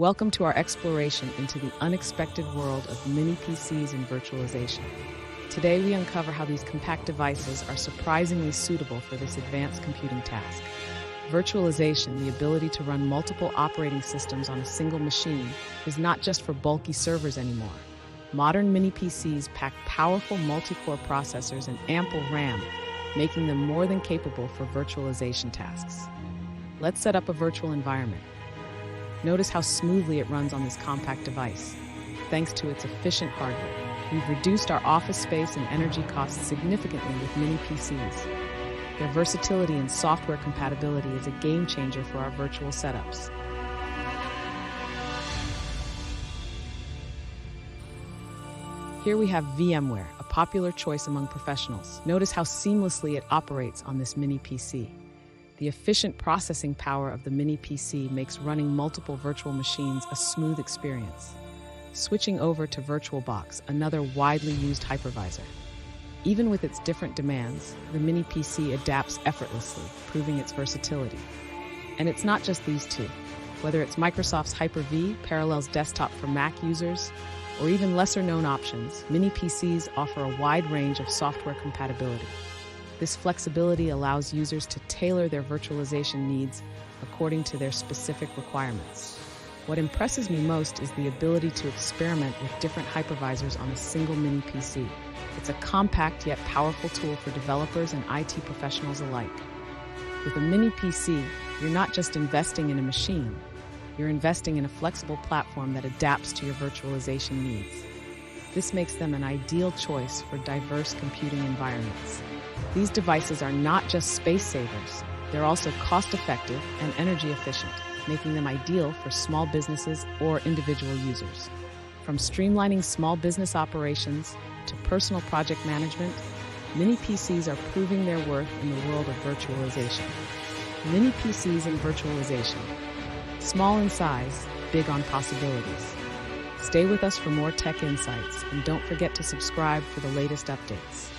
Welcome to our exploration into the unexpected world of mini PCs and virtualization. Today we uncover how these compact devices are surprisingly suitable for this advanced computing task. Virtualization, the ability to run multiple operating systems on a single machine, is not just for bulky servers anymore. Modern mini PCs pack powerful multi-core processors and ample RAM, making them more than capable for virtualization tasks. Let's set up a virtual environment. Notice how smoothly it runs on this compact device. Thanks to its efficient hardware, we've reduced our office space and energy costs significantly with mini PCs. Their versatility and software compatibility is a game changer for our virtual setups. Here we have VMware, a popular choice among professionals. Notice how seamlessly it operates on this mini PC. The efficient processing power of the mini PC makes running multiple virtual machines a smooth experience. Switching over to VirtualBox, another widely used hypervisor. Even with its different demands, the mini PC adapts effortlessly, proving its versatility. And it's not just these two. Whether it's Microsoft's Hyper-V, Parallels Desktop for Mac users, or even lesser-known options, mini PCs offer a wide range of software compatibility. This flexibility allows users to tailor their virtualization needs according to their specific requirements. What impresses me most is the ability to experiment with different hypervisors on a single mini PC. It's a compact yet powerful tool for developers and IT professionals alike. With a mini PC, you're not just investing in a machine, you're investing in a flexible platform that adapts to your virtualization needs. This makes them an ideal choice for diverse computing environments. These devices are not just space savers, they're also cost-effective and energy efficient, making them ideal for small businesses or individual users. From streamlining small business operations to personal project management, mini PCs are proving their worth in the world of virtualization. Mini PCs and virtualization. Small in size, big on possibilities. Stay with us for more tech insights, and don't forget to subscribe for the latest updates.